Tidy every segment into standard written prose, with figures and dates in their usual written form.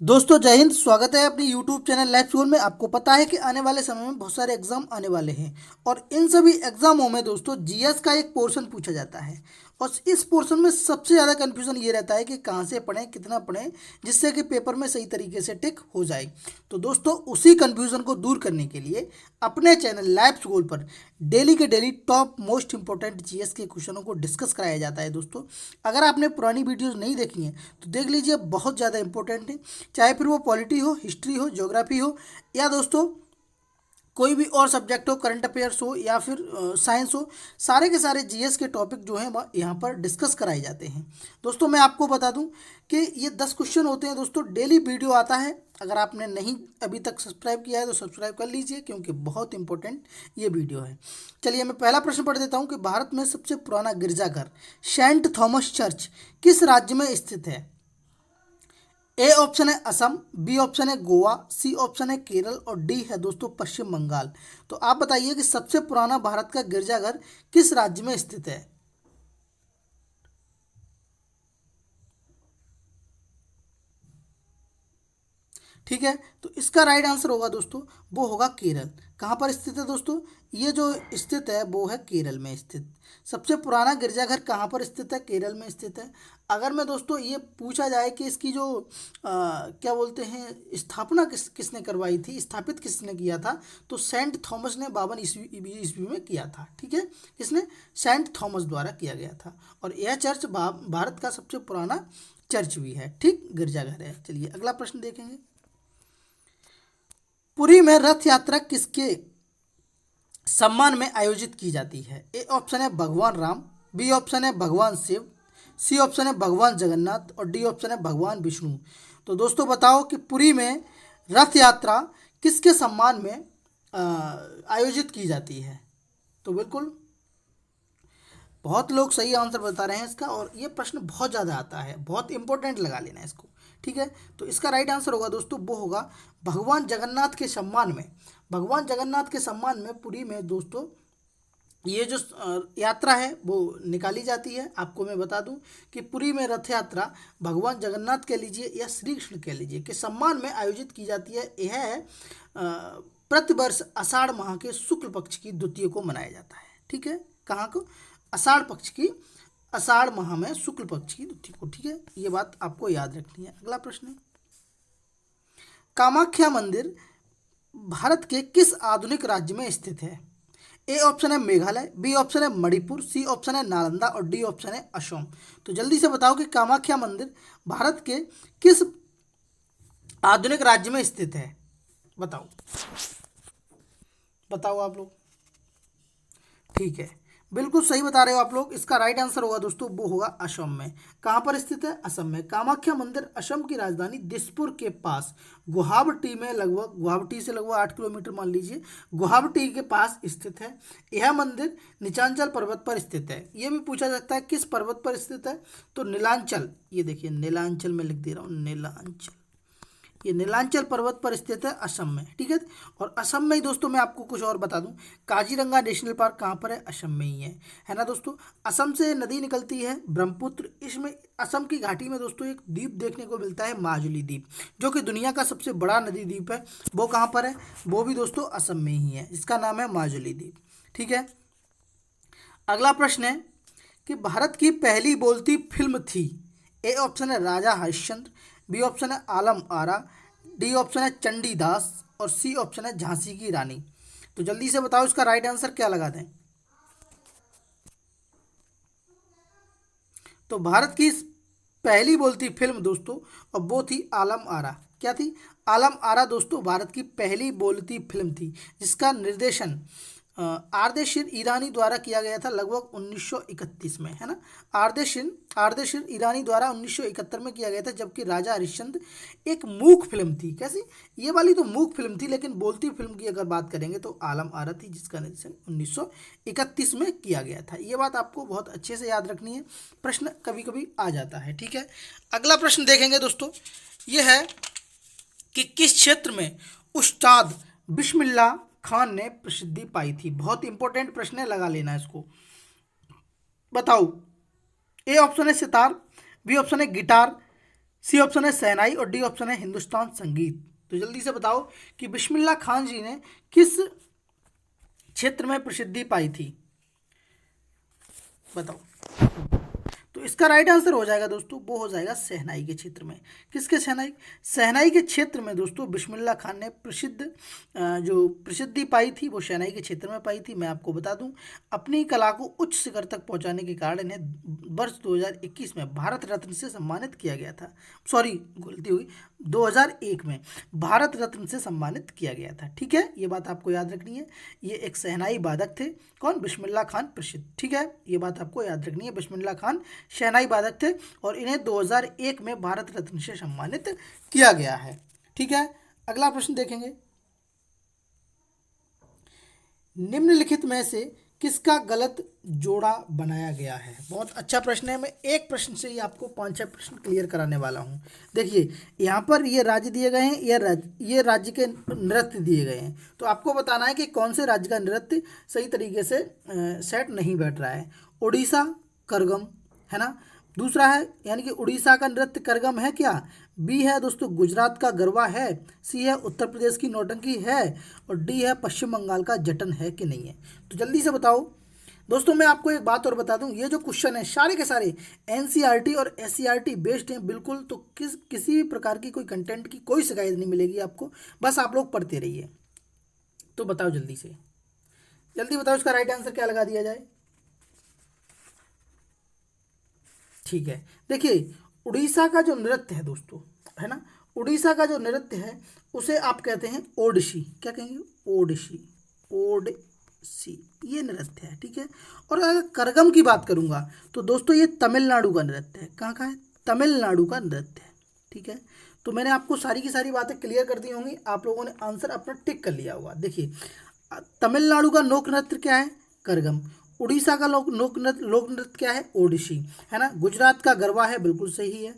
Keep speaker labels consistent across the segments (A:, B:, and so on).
A: दोस्तों जय हिंद। स्वागत है अपनी यूट्यूब चैनल लाइफ स्कूल में। आपको पता है कि आने वाले समय में बहुत सारे एग्जाम आने वाले हैं और इन सभी एग्जामों में दोस्तों जीएस का एक पोर्शन पूछा जाता है। और इस पोर्शन में सबसे ज़्यादा कन्फ्यूजन ये रहता है कि कहाँ से पढ़ें, कितना पढ़ें, जिससे कि पेपर में सही तरीके से टिक हो जाए। तो दोस्तों उसी कन्फ्यूजन को दूर करने के लिए अपने चैनल लाइफ स्कूल पर डेली के daily top most important GS के क्वेश्चनों को डिस्कस कराया जाता है। दोस्तों अगर आपने पुरानी वीडियोस नहीं देखी हैं तो देख लीजिए, बहुत ज़्यादा इंपॉर्टेंट है। चाहे फिर वो पॉलिटी हो, हिस्ट्री हो, ज्योग्राफी हो, या दोस्तों कोई भी और सब्जेक्ट हो, करंट अफेयर्स हो या फिर साइंस हो, सारे के सारे जीएस के टॉपिक जो हैं वह यहाँ पर डिस्कस कराए जाते हैं। दोस्तों मैं आपको बता दूं कि ये 10 क्वेश्चन होते हैं। दोस्तों डेली वीडियो आता है। अगर आपने नहीं अभी तक सब्सक्राइब किया है तो सब्सक्राइब कर लीजिए, क्योंकि बहुत इंपॉर्टेंट ये वीडियो है। चलिए मैं पहला प्रश्न पढ़ देता हूँ कि भारत में सबसे पुराना गिरजाघर सेंट थॉमस चर्च किस राज्य में स्थित है। ए ऑप्शन है असम, बी ऑप्शन है गोवा, सी ऑप्शन है केरल और डी है दोस्तों पश्चिम बंगाल। तो आप बताइए कि सबसे पुराना भारत का गिरजाघर किस राज्य में स्थित है। ठीक है, तो इसका राइट आंसर होगा दोस्तों, वो होगा केरल। कहाँ पर स्थित है दोस्तों, ये जो स्थित है वो है केरल में स्थित। सबसे पुराना गिरजाघर कहाँ पर स्थित है, केरल में स्थित है। अगर मैं दोस्तों ये पूछा जाए कि इसकी जो क्या बोलते हैं स्थापना किसने करवाई थी, स्थापित किसने किया था, तो सेंट थॉमस ने 52 ईस्वी में किया था। ठीक है, इसने सेंट थॉमस द्वारा किया गया था। और यह चर्च भारत का सबसे पुराना चर्च भी है। ठीक, गिरजाघर है। चलिए अगला प्रश्न देखेंगे। पुरी में रथ यात्रा किसके सम्मान में आयोजित की जाती है। ए ऑप्शन है भगवान राम, बी ऑप्शन है भगवान शिव, सी ऑप्शन है भगवान जगन्नाथ और डी ऑप्शन है भगवान विष्णु। तो दोस्तों बताओ कि पुरी में रथ यात्रा किसके सम्मान में आयोजित की जाती है। तो बिल्कुल बहुत लोग सही आंसर बता रहे हैं इसका, और ये प्रश्न बहुत ज़्यादा आता है, बहुत इंपॉर्टेंट लगा लेना इसको। ठीक है, तो इसका राइट आंसर होगा दोस्तों, वो होगा भगवान जगन्नाथ के सम्मान में। भगवान जगन्नाथ के सम्मान में पुरी में दोस्तों ये जो यात्रा है वो निकाली जाती है। आपको मैं बता दूं कि पुरी में रथ यात्रा भगवान जगन्नाथ कह लीजिए या श्री कृष्ण कह लीजिए के सम्मान में आयोजित की जाती है। यह प्रतिवर्ष आषाढ़ माह के शुक्ल पक्ष की द्वितीय को मनाया जाता है। ठीक है, कहाँ को, आषाढ़ पक्ष की, आषाढ़ माह में शुक्ल पक्ष की द्वितीय को। ठीक है, ये बात आपको याद रखनी है। अगला प्रश्न है, कामाख्या मंदिर भारत के किस आधुनिक राज्य में स्थित है। ए ऑप्शन है मेघालय, बी ऑप्शन है मणिपुर, सी ऑप्शन है नालंदा और डी ऑप्शन है असम। तो जल्दी से बताओ कि कामाख्या मंदिर भारत के किस आधुनिक राज्य में स्थित है। बताओ बताओ आप लोग। ठीक है, बिल्कुल सही बता रहे हो आप लोग। इसका राइट आंसर होगा दोस्तों, वो होगा असम में। कहाँ पर स्थित है, असम में। कामाख्या मंदिर असम की राजधानी दिसपुर के पास गुवाहाटी में, लगभग गुवाहाटी से लगभग 8 किलोमीटर मान लीजिए, गुवाहाटी के पास स्थित है। यह मंदिर नीलांचल पर्वत पर स्थित है। ये भी पूछा जाता है किस पर्वत पर स्थित है, तो नीलांचल, ये देखिए नीलांचल में लिख दे रहा हूँ, नीलांचल, ये नीलांचल पर्वत पर स्थित है असम में। ठीक है, और असम में ही दोस्तों मैं आपको कुछ और बता दूं, काजीरंगा नेशनल पार्क कहाँ पर है, असम में ही है ना दोस्तों। असम से नदी निकलती है ब्रह्मपुत्र। इसमें असम की घाटी में दोस्तों एक द्वीप देखने को मिलता है, माजुली द्वीप, जो कि दुनिया का सबसे बड़ा नदी द्वीप है। वो कहाँ पर है, वो भी दोस्तों असम में ही है, जिसका नाम है माजुली द्वीप। ठीक है, अगला प्रश्न है कि भारत की पहली बोलती फिल्म थी। ए ऑप्शन है राजा हरिश्चंद्र, बी ऑप्शन है आलम आरा, डी ऑप्शन है चंडीदास और सी ऑप्शन है झांसी की रानी। तो जल्दी से बताओ इसका राइट आंसर क्या लगा दें। तो भारत की पहली बोलती फिल्म दोस्तों, और वो थी आलम आरा। क्या थी, आलम आरा दोस्तों भारत की पहली बोलती फिल्म थी, जिसका निर्देशन आरदेशिर ईरानी द्वारा किया गया था लगभग 1931 में, है ना। आरदेशिर आरदेशिर ईरानी द्वारा 1971 में किया गया था, जबकि राजा हरिश्चंद्र एक मूक फिल्म थी। कैसी, ये वाली तो मूक फिल्म थी, लेकिन बोलती फिल्म की अगर बात करेंगे तो आलम आरा थी, जिसका निर्देशन 1931 में किया गया था। ये बात आपको बहुत अच्छे से याद रखनी है, प्रश्न कभी कभी आ जाता है। ठीक है, अगला प्रश्न देखेंगे दोस्तों, ये है कि किस क्षेत्र में उस्ताद बिस्मिल्लाह खान ने प्रसिद्धि पाई थी। बहुत इंपॉर्टेंट प्रश्न है, लगा लेना इसको। बताओ, ए ऑप्शन है सितार, बी ऑप्शन है गिटार, सी ऑप्शन है शहनाई और डी ऑप्शन है हिंदुस्तान संगीत। तो जल्दी से बताओ कि बिस्मिल्लाह खान जी ने किस क्षेत्र में प्रसिद्धि पाई थी, बताओ। तो इसका राइट आंसर हो जाएगा दोस्तों, वो हो जाएगा शहनाई के क्षेत्र में। किसके शहनाई? शहनाई के क्षेत्र में दोस्तों बिस्मिल्लाह खान ने जो प्रसिद्धि पाई थी वो शहनाई के क्षेत्र में पाई थी। मैं आपको बता दूं, अपनी कला को उच्च शिखर तक पहुंचाने के कारण इन्हें वर्ष 2021 में भारत रत्न से सम्मानित किया गया था। सॉरी, गलती हुई, 2001 में भारत रत्न से सम्मानित किया गया था। ठीक है, ये बात आपको याद रखनी है। ये एक शहनाई वादक थे, कौन? बिस्मिल्लाह खान प्रसिद्ध। ठीक है, ये बात आपको याद रखनी है, बिस्मिल्लाह खान शहनाई वादक थे और इन्हें 2001 में भारत रत्न से सम्मानित किया गया है। ठीक है, अगला प्रश्न देखेंगे। निम्नलिखित में से किसका गलत जोड़ा बनाया गया है? बहुत अच्छा प्रश्न है। मैं एक प्रश्न से ही आपको 5-6 प्रश्न क्लियर कराने वाला हूँ। देखिए, यहाँ पर ये राज्य दिए गए हैं, ये राज्य के नृत्य दिए गए हैं, तो आपको बताना है कि कौन से राज्य का नृत्य सही तरीके से सेट नहीं बैठ रहा है। उड़ीसा करगम है ना, दूसरा है यानी कि उड़ीसा का नृत्य करगम है क्या? बी है दोस्तों गुजरात का गरबा है, सी है उत्तर प्रदेश की नौटंकी है, और डी है पश्चिम बंगाल का जटन है कि नहीं है। तो जल्दी से बताओ दोस्तों। मैं आपको एक बात और बता दूं, ये जो क्वेश्चन है सारे के सारे एनसीईआरटी और एससीईआरटी बेस्ड हैं बिल्कुल। तो किसी भी प्रकार की कोई कंटेंट की कोई शिकायत नहीं मिलेगी आपको, बस आप लोग पढ़ते रहिए। तो बताओ जल्दी से, जल्दी बताओ इसका राइट आंसर क्या लगा दिया जाए। ठीक है, देखिए उड़ीसा का जो नृत्य है दोस्तों, है ना, उड़ीसा का जो नृत्य है उसे आप कहते हैं ओडिसी। क्या कहेंगे? ओडिसी, ओडिसी ये नृत्य है। ठीक है, और अगर करगम की बात करूंगा तो दोस्तों ये तमिलनाडु का नृत्य है। कहाँ का है? तमिलनाडु का नृत्य है। ठीक है, तो मैंने आपको सारी की सारी बातें क्लियर कर दी होंगी, आप लोगों ने आंसर अपना टिक कर लिया होगा। देखिए, तमिलनाडु का लोक नृत्य क्या है? करगम। उड़ीसा का लोक नृत्य क्या है? ओडिसी, है ना। गुजरात का गरबा है, बिल्कुल सही है।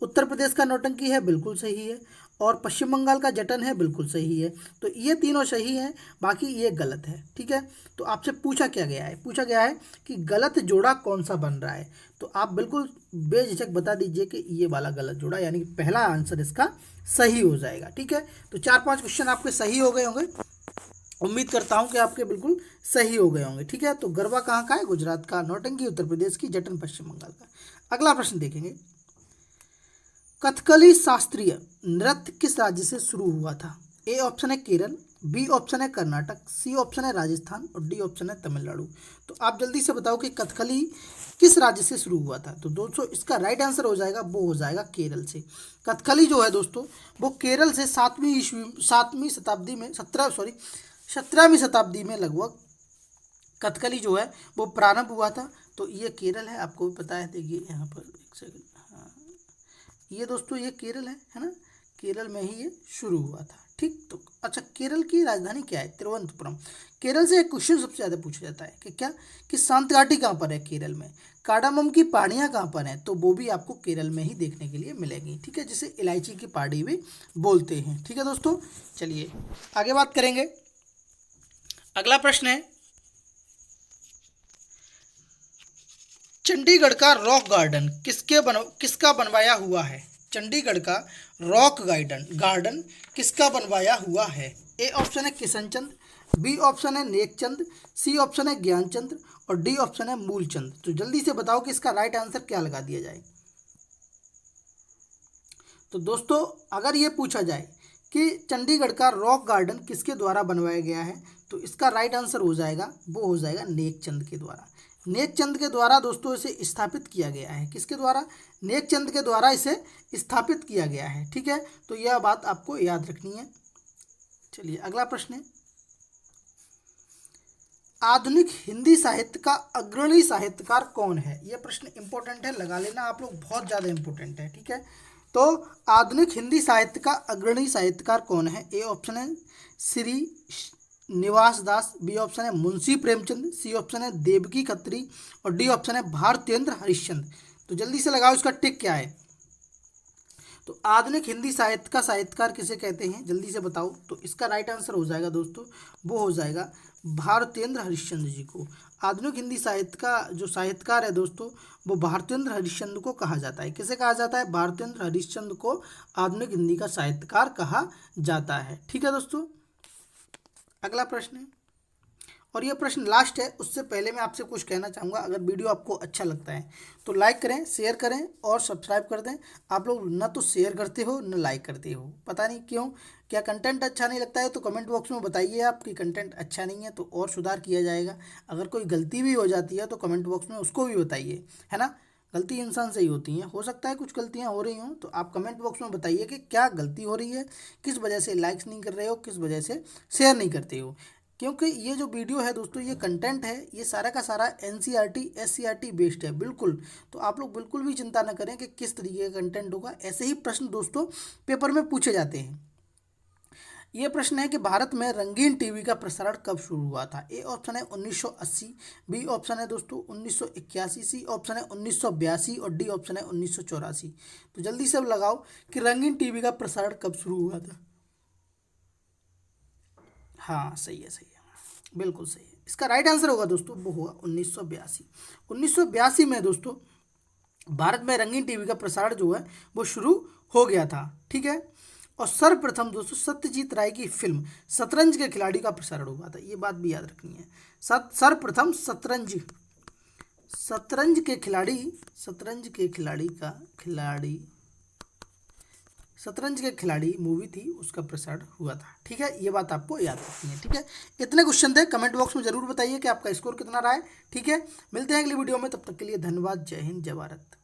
A: उत्तर प्रदेश का नौटंकी है, बिल्कुल सही है। और पश्चिम बंगाल का जटन है, बिल्कुल सही है। तो ये तीनों सही हैं, बाकी ये गलत है। ठीक है, तो आपसे पूछा क्या गया है? पूछा गया है कि गलत जोड़ा कौन सा बन रहा है। तो आप बिल्कुल बेझिझक बता दीजिए कि ये वाला गलत जोड़ा, यानी कि पहला आंसर इसका सही हो जाएगा। ठीक है, तो 4-5 क्वेश्चन आपके सही हो गए होंगे, उम्मीद करता हूं कि आपके बिल्कुल सही हो गए होंगे। ठीक है, तो गरबा कहाँ का है? गुजरात का, नौटंकी उत्तर प्रदेश की, जटन पश्चिम बंगाल का। अगला प्रश्न देखेंगे। कथकली शास्त्रीय नृत्य किस राज्य से शुरू हुआ था? ए ऑप्शन है केरल, बी ऑप्शन है कर्नाटक, सी ऑप्शन है राजस्थान और डी ऑप्शन है तमिलनाडु। तो आप जल्दी से बताओ कि कथकली किस राज्य से शुरू हुआ था। तो दोस्तों इसका राइट आंसर हो जाएगा, वो हो जाएगा केरल से। कथकली जो है दोस्तों वो केरल से 7वीं शताब्दी में 17वीं शताब्दी में लगभग कथकली जो है वो प्रारंभ हुआ था। तो ये केरल है, आपको भी पता है। देखिए यहाँ पर एक सेकंड, हाँ ये दोस्तों ये केरल है ना, केरल में ही ये शुरू हुआ था। ठीक, तो अच्छा केरल की राजधानी क्या है? तिरुवनंतपुरम। केरल से एक क्वेश्चन सबसे ज़्यादा पूछा जाता है कि क्या, कि शांत घाटी कहाँ पर है केरल में, कार्डामम की पहाड़ियाँ कहाँ पर हैं, तो वो भी आपको केरल में ही देखने के लिए मिलेंगी। ठीक है, जिसे इलायची की पहाड़ी भी बोलते हैं। ठीक है दोस्तों, चलिए आगे बात करेंगे। अगला प्रश्न है, चंडीगढ़ का रॉक गार्डन किसका बनवाया हुआ है? चंडीगढ़ का रॉक गार्डन किसका बनवाया हुआ है? ए ऑप्शन है किशनचंद, बी ऑप्शन है नेकचंद, सी ऑप्शन है ज्ञानचंद और डी ऑप्शन है मूलचंद। तो जल्दी से बताओ कि इसका राइट आंसर क्या लगा दिया जाए। तो दोस्तों अगर ये पूछा जाए कि चंडीगढ़ का रॉक गार्डन किसके द्वारा बनवाया गया है, तो इसका राइट आंसर हो जाएगा, वो हो जाएगा नेकचंद के द्वारा। नेकचंद के द्वारा दोस्तों इसे स्थापित किया गया है। किसके द्वारा? नेकचंद के द्वारा इसे स्थापित किया गया है। ठीक है, तो यह बात आपको याद रखनी है। चलिए अगला प्रश्न है, आधुनिक हिंदी साहित्य का अग्रणी साहित्यकार कौन है? यह प्रश्न इंपॉर्टेंट है, लगा लेना आप लोग, बहुत ज़्यादा इंपॉर्टेंट है। ठीक है, तो आधुनिक हिंदी साहित्य का अग्रणी साहित्यकार कौन है? ए ऑप्शन है श्री निवास दास, बी ऑप्शन है मुंशी प्रेमचंद, सी ऑप्शन है देवकी खत्री और डी ऑप्शन है भारतेंद्र हरिश्चंद्र। तो जल्दी से लगाओ इसका टिक क्या है। तो आधुनिक हिंदी साहित्य का साहित्यकार किसे कहते हैं, जल्दी से बताओ। तो इसका राइट आंसर हो जाएगा दोस्तों, वो हो जाएगा भारतेंद्र हरिश्चंद्र जी को। आधुनिक हिंदी साहित्य का जो साहित्यकार है दोस्तों, वो भारतेंद्र हरिश्चंद्र को कहा जाता है। किसे कहा जाता है? भारतेंद्र हरिश्चंद्र को आधुनिक हिंदी का साहित्यकार कहा जाता है। ठीक है दोस्तों, अगला प्रश्न है, और ये प्रश्न लास्ट है। उससे पहले मैं आपसे कुछ कहना चाहूँगा। अगर वीडियो आपको अच्छा लगता है तो लाइक करें, शेयर करें और सब्सक्राइब कर दें। आप लोग ना तो शेयर करते हो न लाइक करते हो, पता नहीं क्यों। क्या कंटेंट अच्छा नहीं लगता है तो कमेंट बॉक्स में बताइए आपकी कंटेंट अच्छा नहीं है, तो और सुधार किया जाएगा। अगर कोई गलती भी हो जाती है तो कमेंट बॉक्स में उसको भी बताइए, है ना। गलती इंसान से ही होती हैं, हो सकता है कुछ गलतियां हो रही हों, तो आप कमेंट बॉक्स में बताइए कि क्या गलती हो रही है, किस वजह से लाइक्स नहीं कर रहे हो, किस वजह से शेयर नहीं करते हो। क्योंकि ये जो वीडियो है दोस्तों, ये कंटेंट है, ये सारा का सारा एनसीईआरटी एससीईआरटी बेस्ड है बिल्कुल। तो आप लोग बिल्कुल भी चिंता न करें कि किस तरीके का कंटेंट होगा। ऐसे ही प्रश्न दोस्तों पेपर में पूछे जाते हैं। ये प्रश्न है कि भारत में रंगीन टीवी का प्रसारण कब शुरू हुआ था। ए ऑप्शन है 1980, बी ऑप्शन है दोस्तों 1981, सी ऑप्शन है 1982 और डी ऑप्शन है 1984। तो जल्दी से अब लगाओ कि रंगीन टीवी का प्रसारण कब शुरू हुआ था। हाँ सही है, सही है, बिल्कुल सही है। इसका राइट आंसर होगा दोस्तों, वो होगा 1982। 1982 में दोस्तों भारत में रंगीन टीवी का प्रसारण जो है वो शुरू हो गया था। ठीक है, और सर्वप्रथम दोस्तों सत्यजीत राय की फिल्म शतरंज के खिलाड़ी का प्रसारण हुआ था। ये बात भी याद रखनी है। सर्वप्रथम शतरंज के खिलाड़ी मूवी थी, उसका प्रसारण हुआ था। ठीक है, ये बात आपको याद रखनी है। ठीक है, इतने क्वेश्चन थे, कमेंट बॉक्स में जरूर बताइए कि आपका स्कोर कितना रहा है। ठीक है, मिलते हैं अगली वीडियो में, तब तक के लिए धन्यवाद। जय हिंद, जय भारत।